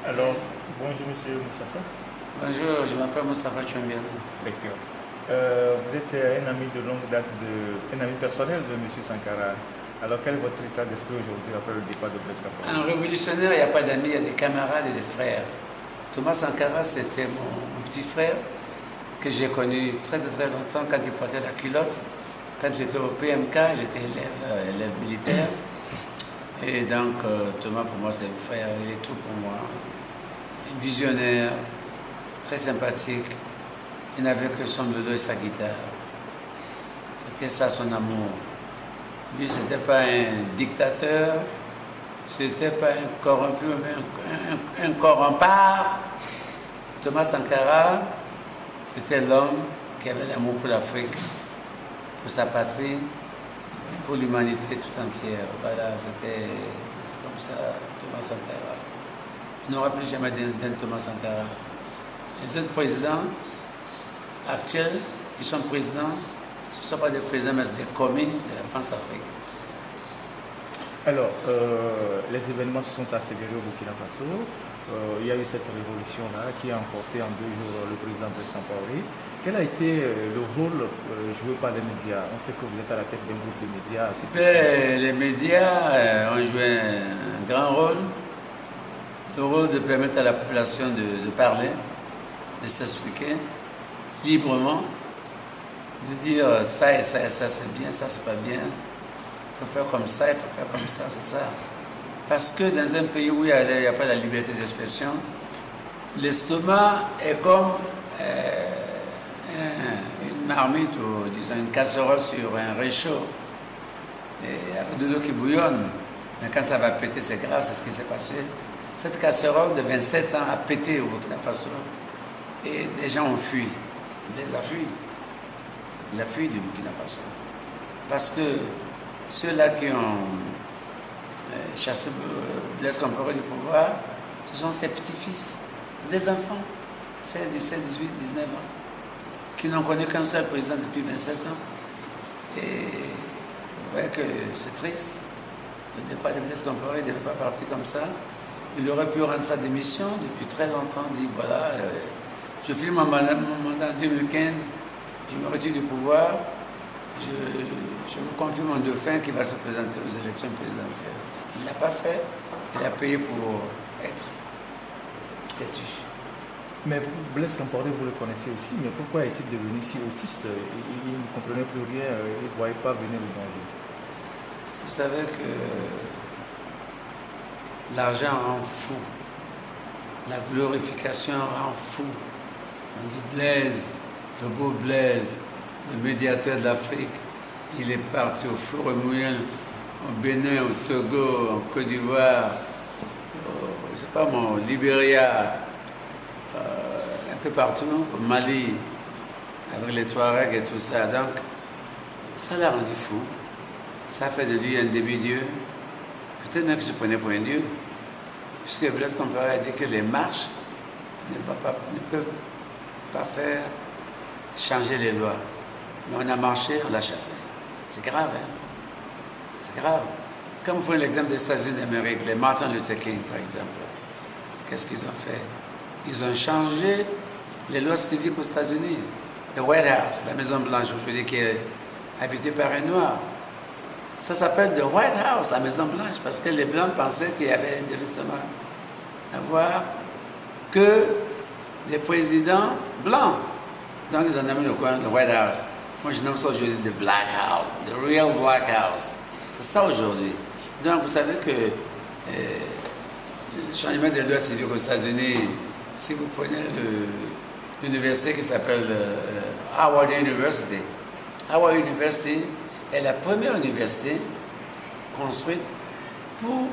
Alors, bonjour Monsieur Moustapha. Bonjour, je m'appelle Moustapha Chouambiano. D'accord. Vous êtes un ami de longue date, un ami personnel de Monsieur Sankara. Alors, quel est votre état d'esprit aujourd'hui après le départ de Blaise Compaoré? Un révolutionnaire, il n'y a pas d'amis, il y a des camarades et des frères. Thomas Sankara, c'était mon petit frère que j'ai connu très très longtemps quand il portait la culotte. Quand il était au PMK, il était élève militaire. Et donc, Thomas, pour moi, c'est un frère, il est tout pour moi. Un visionnaire, très sympathique. Il n'avait que son vélo et sa guitare. C'était ça son amour. Lui, ce n'était pas un dictateur, ce n'était pas un corrompu, mais un corrompard. Thomas Sankara, c'était l'homme qui avait l'amour pour l'Afrique, pour sa patrie, pour l'humanité tout entière. Voilà, c'est comme ça, Thomas Sankara. On n'aura plus jamais d'un Thomas Sankara. Les autres présidents actuels qui sont présidents, ce ne sont pas des présidents, mais c'est des commis de la France-Afrique. Alors, les événements se sont accélérés au Burkina Faso. Il y a eu cette révolution-là qui a emporté en 2 jours le président Blaise Compaoré. Quel a été le rôle joué par les médias? On sait que vous êtes à la tête d'un groupe de médias. Les médias ont joué un grand rôle. Le rôle de permettre à la population de parler, de s'expliquer librement, de dire ça et ça et ça c'est bien, ça c'est pas bien. Il faut faire comme ça, il faut faire comme ça, c'est ça. Parce que dans un pays où il n'y a pas la liberté d'expression, l'estomac est comme une marmite ou disons une casserole sur un réchaud, et avec de l'eau qui bouillonne. Mais quand ça va péter, c'est grave, c'est ce qui s'est passé. Cette casserole de 27 ans a pété au Burkina Faso et des gens ont fui. Il les a fui. Il a fui du Burkina Faso. Parce que ceux-là qui ont chassé Blaise Compaoré du pouvoir, ce sont ses petits-fils, des enfants, 16, 17, 18, 19 ans, qui n'ont connu qu'un seul président depuis 27 ans. Et vous voyez que c'est triste. Le départ de Blaise Compaoré ne devait pas partir comme ça. Il aurait pu rendre sa démission depuis très longtemps, dire voilà, je finis mon mandat en 2015, je me retire du pouvoir, je vous confie mon dauphin qui va se présenter aux élections présidentielles. Il ne l'a pas fait, il a payé pour être têtu. Mais vous, Blaise Compaoré, vous le connaissez aussi, mais pourquoi est-il devenu si autiste? Il ne comprenait plus rien, il ne voyait pas venir le danger. Vous savez que l'argent rend fou, la glorification rend fou. On dit Blaise, le beau Blaise, le médiateur de l'Afrique, il est parti au four et moulin, au Bénin, au Togo, en Côte d'Ivoire, je sais pas moi, au Libéria, un peu partout, au Mali, avec les Touaregs et tout ça. Donc, ça l'a rendu fou. Ça fait de lui un demi-dieu. Peut-être même que je prenais pour un dieu. Puisque Blaise Compaoré a dit que les marches ne peuvent pas faire changer les lois. Mais on a marché, on l'a chassé. C'est grave, hein? C'est grave. Comme vous prenez l'exemple des États-Unis d'Amérique, les Martin Luther King, par exemple. Qu'est-ce qu'ils ont fait? Ils ont changé les lois civiques aux États-Unis. The White House, la Maison Blanche, aujourd'hui, qui est habitée par un noir. Ça s'appelle The White House, la Maison Blanche, parce que les Blancs pensaient qu'il y avait individuellement avoir que des présidents blancs. Donc ils en ont mis le coin de White House. Moi je nomme ça aujourd'hui The Black House, The Real Black House. C'est ça aujourd'hui. Donc vous savez que le changement des lois civiques aux États-Unis, si vous prenez l'université qui s'appelle Howard University, Howard University est la première université construite pour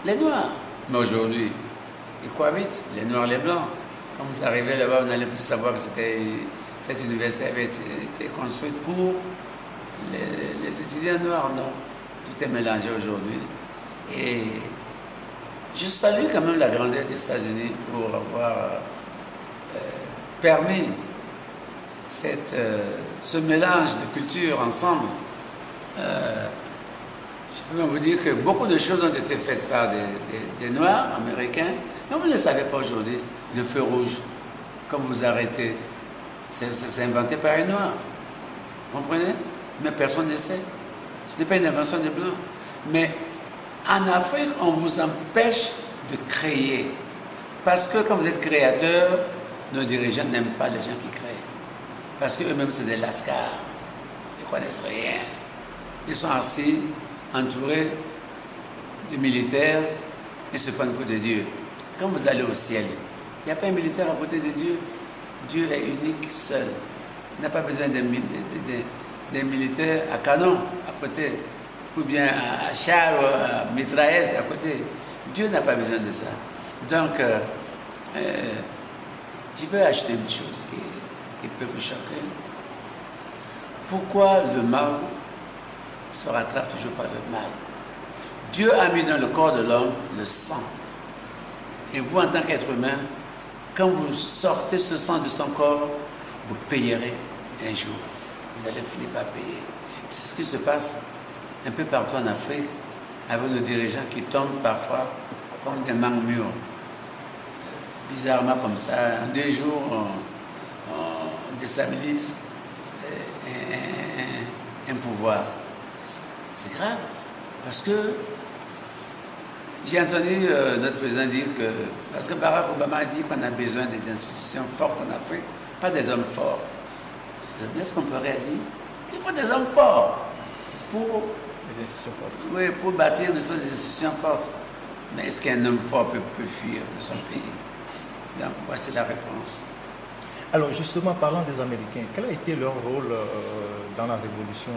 les Noirs. Mais aujourd'hui, ils cohabitent, les Noirs et les Blancs. Quand vous arrivez là-bas, on n'allait plus savoir que cette université avait été construite pour les étudiants noirs. Non, tout est mélangé aujourd'hui. Et je salue quand même la grandeur des États-Unis pour avoir permis ce mélange de cultures ensemble. Je peux même vous dire que beaucoup de choses ont été faites par des Noirs américains, Mais vous ne le savez pas aujourd'hui, le feu rouge, quand vous arrêtez, c'est inventé par un noir. Vous comprenez? Mais personne ne sait. Ce n'est pas une invention des Blancs. Mais en Afrique, on vous empêche de créer. Parce que quand vous êtes créateur, nos dirigeants n'aiment pas les gens qui créent. Parce qu'eux-mêmes, c'est des lascars. Ils ne connaissent rien. Ils sont assis, entourés de militaires, et se prennent pour des dieux. Quand vous allez au ciel, il n'y a pas un militaire à côté de Dieu. Dieu est unique, seul. Il n'a pas besoin des militaires à canon à côté, ou bien à char ou à mitraillette à côté. Dieu n'a pas besoin de ça. Donc, je vais acheter une chose qui peut vous choquer. Pourquoi le mal se rattrape toujours par le mal? Dieu a mis dans le corps de l'homme le sang. Et vous, en tant qu'être humain, quand vous sortez ce sang de son corps, vous payerez un jour. Vous allez finir par payer. C'est ce qui se passe un peu partout en Afrique, avec nos dirigeants qui tombent parfois comme des mangues mûres. Bizarrement comme ça, en 2 jours, on déstabilise un pouvoir. C'est grave, parce que j'ai entendu notre président dire que, parce que Barack Obama a dit qu'on a besoin des institutions fortes en Afrique, pas des hommes forts. Est-ce qu'on pourrait dire qu'il faut des hommes forts pour, Les institutions fortes. oui, pour bâtir des institutions fortes? Mais est-ce qu'un homme fort peut fuir de son pays? Donc, voici la réponse. Alors justement, parlant des Américains, quel a été leur rôle dans la révolution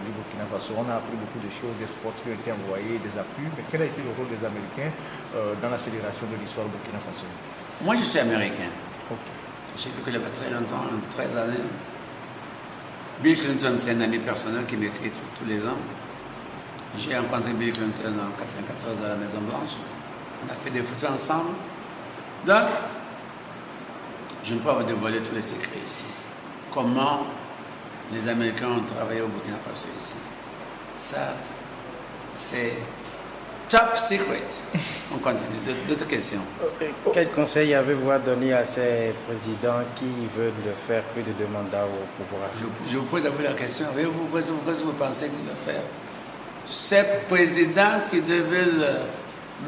du Burkina Faso? On a appris beaucoup de choses, des sports qui ont été envoyés, des appuis, mais quel a été le rôle des Américains dans l'accélération de l'histoire du Burkina Faso? Moi, je suis américain. Ok. J'ai vécu là-bas très longtemps, 13 années. Bill Clinton, c'est un ami personnel qui m'écrit tous les ans. J'ai rencontré Bill Clinton en 1994 à la Maison-Blanche. On a fait des photos ensemble. Donc, je ne peux pas vous dévoiler tous les secrets ici. Comment les Américains ont travaillé au Burkina Faso ici. Ça, c'est top secret. On continue. D'autres questions? Quel conseil avez-vous à donner à ces présidents qui veulent faire plus de mandats au pouvoir? Je vous pose à vous la question. Qu'est-ce que vous pensez qu'ils doivent faire? Ces présidents qui devaient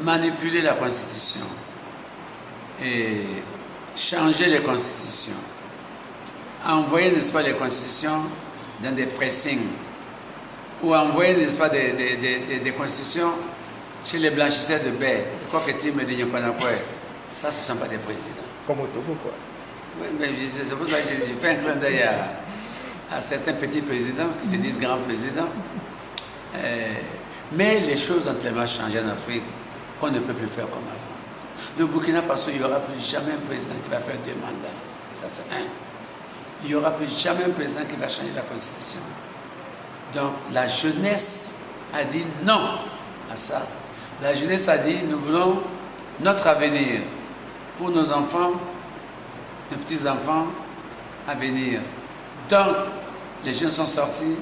manipuler la Constitution et changer les constitutions, envoyer, n'est-ce pas, les constitutions dans des pressings, ou envoyer, n'est-ce pas, des constitutions chez les blanchisseurs de baies, de coquetines et de Nyokonakwe. Ça, ce ne sont pas des présidents. Comme au Togo, quoi. Oui, mais c'est pour ça que j'ai fait un clin d'œil à certains petits présidents qui se disent grands présidents. Mais les choses ont tellement changé en Afrique qu'on ne peut plus faire comme avant. Le Burkina Faso, il n'y aura plus jamais un président qui va faire 2 mandats. Ça, c'est un. Il n'y aura plus jamais un président qui va changer la Constitution. Donc, la jeunesse a dit non à ça. La jeunesse a dit, nous voulons notre avenir pour nos enfants, nos petits-enfants à venir. Donc, les jeunes sont sortis.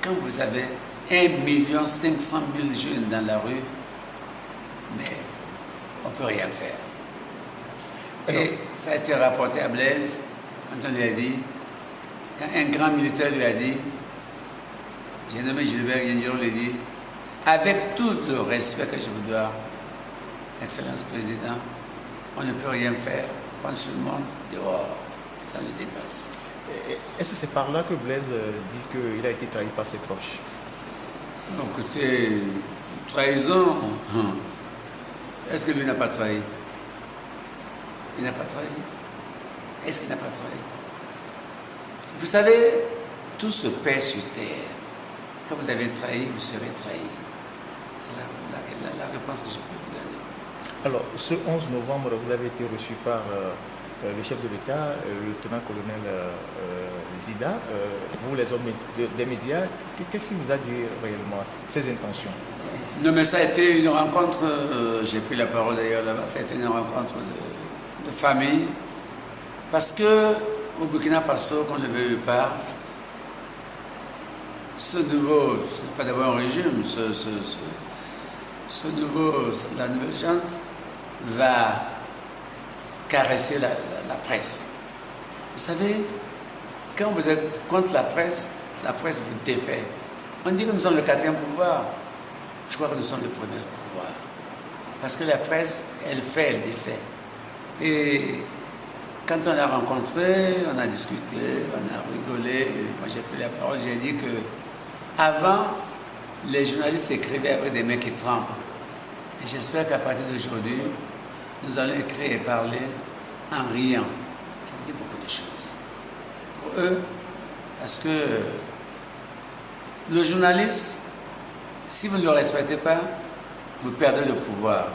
Quand vous avez 1 500 000 jeunes dans la rue, mais on ne peut rien faire. Et ça a été rapporté à Blaise, quand on lui a dit, quand un grand militaire lui a dit, j'ai nommé Gilbert Guindiro, lui dit, avec tout le respect que je vous dois, Excellence Président, on ne peut rien faire contre ce monde dehors, ça le dépasse. Est-ce que c'est par là que Blaise dit qu'il a été trahi par ses proches? Écoutez, trahison, est-ce que lui n'a pas trahi? Il n'a pas trahi. Est-ce qu'il n'a pas trahi? Vous savez, tout se paie sur terre. Quand vous avez trahi, vous serez trahi. C'est la réponse que je peux vous donner. Alors, ce 11 novembre, vous avez été reçu par le chef de l'État, le lieutenant-colonel Zida. Vous, les hommes des médias, qu'est-ce qu'il vous a dit réellement, ses intentions? Non, mais ça a été une rencontre, j'ai pris la parole d'ailleurs là-bas, ça a été une rencontre de famille. Parce que au Burkina Faso, qu'on ne le veuille pas, ce nouveau, ce n'est pas d'abord un régime, la nouvelle junte va caresser la presse. Vous savez, quand vous êtes contre la presse vous défait. On dit que nous sommes le 4e pouvoir. Je crois que nous sommes le premier pouvoir. Parce que la presse, elle fait, elle défait. Et quand on l'a rencontré, on a discuté, on a rigolé. Moi, j'ai pris la parole, j'ai dit que avant, les journalistes écrivaient avec des mains qui tremblent. Et j'espère qu'à partir d'aujourd'hui, nous allons écrire et parler en riant. Ça veut dire beaucoup de choses. Pour eux, parce que le journaliste, si vous ne le respectez pas, vous perdez le pouvoir.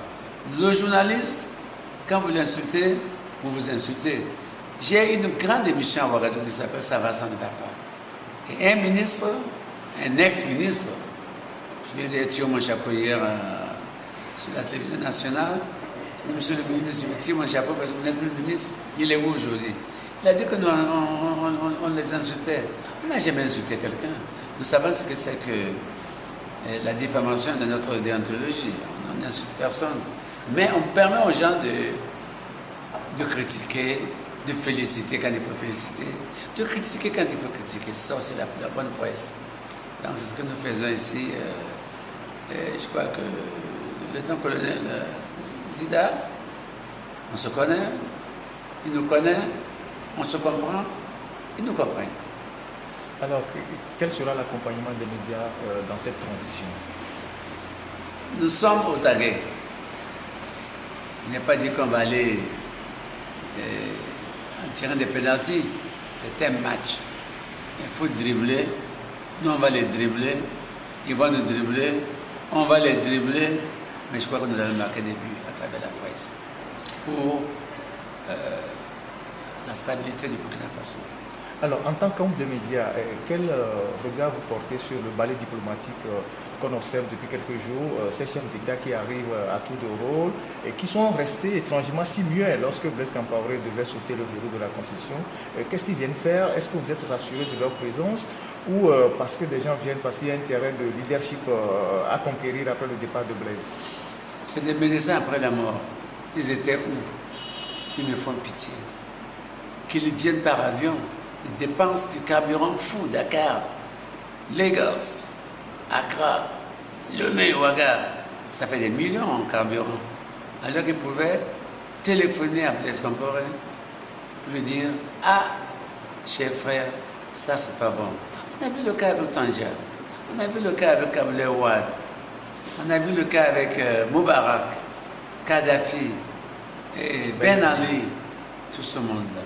Le journaliste, quand vous l'insultez, vous vous insultez. J'ai une grande émission à Ouagadougou qui s'appelle Ça va, ça ne va pas. Et un ministre, un ex-ministre, je viens de tirer mon chapeau hier sur la télévision nationale. Monsieur le ministre, je vous tire mon chapeau parce que vous n'êtes plus le ministre. Il est où aujourd'hui? Il a dit que nous, on les insultait. On n'a jamais insulté quelqu'un. Nous savons ce que c'est que la diffamation de notre déontologie. On n'insulte personne. Mais on permet aux gens de critiquer, de féliciter quand il faut féliciter, de critiquer quand il faut critiquer. C'est ça aussi la bonne presse. Donc c'est ce que nous faisons ici. Je crois que le lieutenant-colonel Zida, on se connaît, il nous connaît, on se comprend, il nous comprend. Alors, quel sera l'accompagnement des médias dans cette transition? Nous sommes aux aguets. Il n'est pas dit qu'on va aller en tirant des pénaltys. C'est un match. Il faut dribbler. Nous, on va les dribbler. Ils vont nous dribbler. On va les dribbler. Mais je crois que nous allons marquer des buts à travers la presse pour la stabilité du Burkina Faso. Alors, en tant qu'homme de médias, quel regard vous portez sur le ballet diplomatique qu'on observe depuis quelques jours, ces chefs d'État qui arrivent à tour de rôle et qui sont restés étrangement si muets lorsque Blaise Compaoré devait sauter le verrou de la Constitution? Qu'est-ce qu'ils viennent faire? Est-ce que vous êtes rassuré de leur présence ou parce que des gens viennent, parce qu'il y a un terrain de leadership à conquérir après le départ de Blaise? C'est des médecins après la mort. Ils étaient où? Ils me font pitié. Qu'ils viennent par avion. Ils dépensent du carburant fou. Dakar, Lagos, Accra, Lomé, Ouaga. Ça fait des millions en carburant. Alors qu'ils pouvaient téléphoner à Blaise Compaoré pour lui dire: ah, cher frère, ça c'est pas bon. On a vu le cas avec Tandja. On a vu le cas avec Abdoulaye Wade. On a vu le cas avec Moubarak, Kadhafi, et Ben Ali, tout ce monde-là.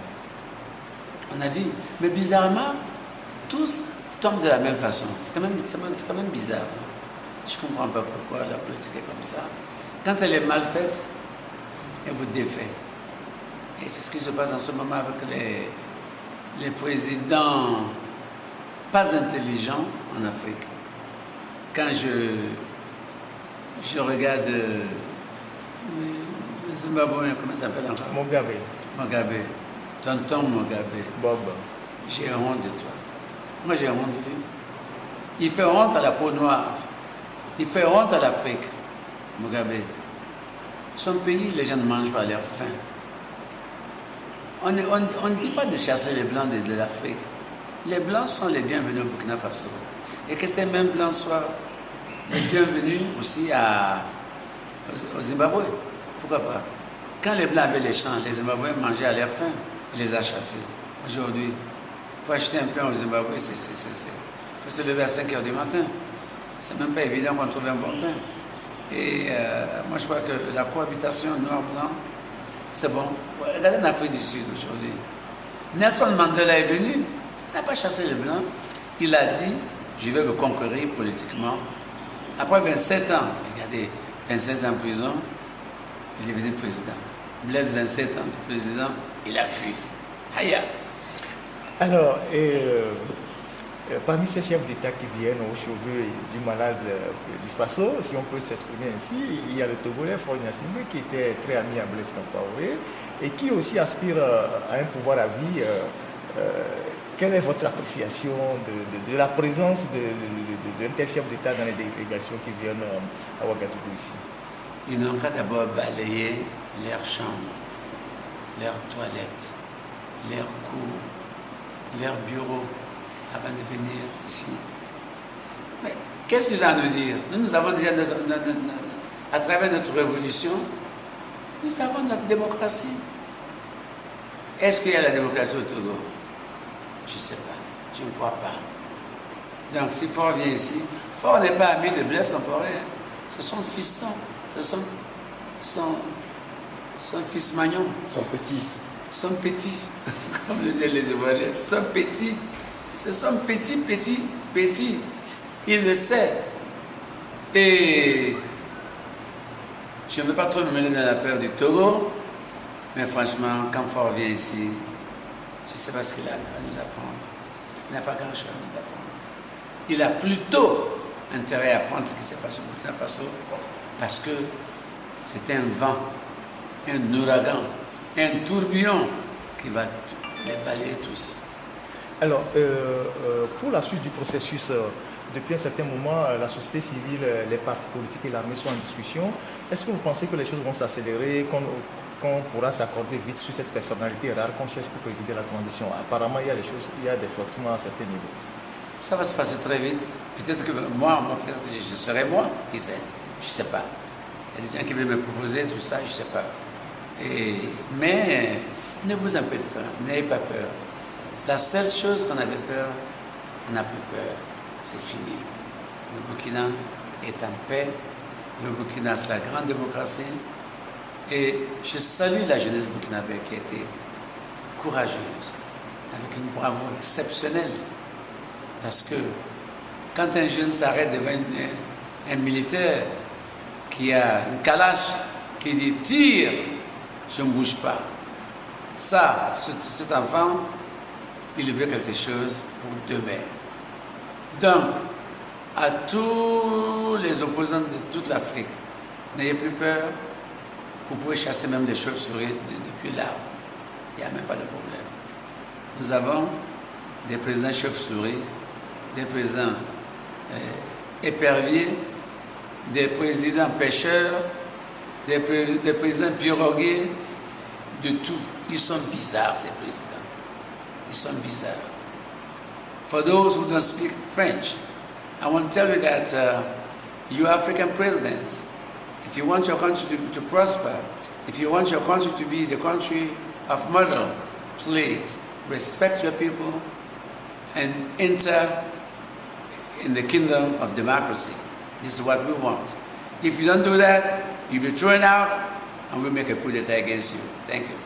On a vu, mais bizarrement, tous tombent de la même façon. C'est quand même bizarre. Je ne comprends pas pourquoi la politique est comme ça. Quand elle est mal faite, elle vous défait. Et c'est ce qui se passe en ce moment avec les présidents pas intelligents en Afrique. Quand je regarde le Zimbabwe, comment ça s'appelle encore? Mugabe. Tonton Mugabe. Bob. J'ai honte de toi. Moi, j'ai honte de lui. Il fait honte à la peau noire. Il fait honte à l'Afrique, Mugabe. Son pays, les gens ne mangent pas à leur faim. On ne dit pas de chasser les Blancs de l'Afrique. Les Blancs sont les bienvenus au Burkina Faso. Et que ces mêmes Blancs soient les bienvenus aussi au Zimbabwe. Pourquoi pas? Quand les Blancs avaient les champs, les Zimbabwéens mangeaient à leur faim. Il les a chassés. Aujourd'hui, pour acheter un pain au Zimbabwe, il faut se lever à 5 h du matin. C'est même pas évident qu'on trouve un bon pain. Et moi, je crois que la cohabitation noir-blanc, c'est bon. Regardez en Afrique du Sud aujourd'hui. Nelson Mandela est venu. Il n'a pas chassé les Blancs. Il a dit: je vais vous conquérir politiquement. Après 27 ans, regardez, 27 ans en prison, il est devenu président. Blaise, 27 ans de président, il a fui. Aïe! Alors, parmi ces chefs d'État qui viennent au chevet du malade du Faso, si on peut s'exprimer ainsi, il y a le Togolais Faure Gnassingbé qui était très ami à Blaise Compaoré et qui aussi aspire à un pouvoir à vie. Quelle est votre appréciation de la présence d'un tel chef d'État dans les délégations qui viennent à Ouagadougou ici? Ils n'ont qu'à d'abord balayer leur chambre. leurs toilettes, leurs cours, leurs bureaux avant de venir ici. Mais qu'est-ce que j'ai à nous dire? Nous avons déjà, à travers notre révolution, nous avons notre démocratie. Est-ce qu'il y a la démocratie au Togo? Je ne sais pas. Je ne crois pas. Donc, si Faure vient ici, Faure n'est pas ami de Blaise Compaoré. Hein. C'est son fiston. C'est son fils Magnon. Son petit. Son petit. Comme le disent les Ivoiriens. C'est son petit. C'est son petit. Il le sait. Et je ne veux pas trop me mêler dans l'affaire du Togo, mais franchement, quand Faure vient ici, je ne sais pas ce qu'il a à nous apprendre. Il n'a pas grand-chose à nous apprendre. Il a plutôt intérêt à apprendre ce qui s'est passé au Burkina Faso, parce que c'est un vent, un ouragan, un tourbillon qui va les balayer tous. Alors, pour la suite du processus, depuis un certain moment, la société civile, les partis politiques et l'armée sont en discussion. Est-ce que vous pensez que les choses vont s'accélérer, qu'on pourra s'accorder vite sur cette personnalité rare qu'on cherche pour présider la transition? Apparemment, il y a des frottements à certains niveaux. Ça va se passer très vite. Peut-être que peut-être que je serai moi, qui sait? Je ne sais pas. Il y a des gens qui veulent me proposer tout ça, je ne sais pas. Mais ne vous en faites pas, n'ayez pas peur. La seule chose qu'on avait peur, on n'a plus peur. C'est fini. Le Burkina est en paix. Le Burkina, c'est la grande démocratie. Et je salue la jeunesse burkinabé qui a été courageuse, avec une bravoure exceptionnelle. Parce que quand un jeune s'arrête devant un militaire qui a une calache, qui dit « tire », je ne bouge pas. Ça, cet enfant, il veut quelque chose pour demain. Donc, à tous les opposants de toute l'Afrique, n'ayez plus peur. Vous pouvez chasser même des chauves-souris depuis l'arbre. Il n'y a même pas de problème. Nous avons des présidents chauves-souris, des présidents éperviers, des présidents pêcheurs, des présidents pirogués, de tout. Ils sont bizarres, ces présidents. Ils sont bizarres. For those who don't speak French, I want to tell you that you African presidents, if you want your country to prosper, if you want your country to be the country of model, please respect your people and enter in the kingdom of democracy. This is what we want. If you don't do that, you'll be thrown out and we'll make a coup d'etat against you. Thank you.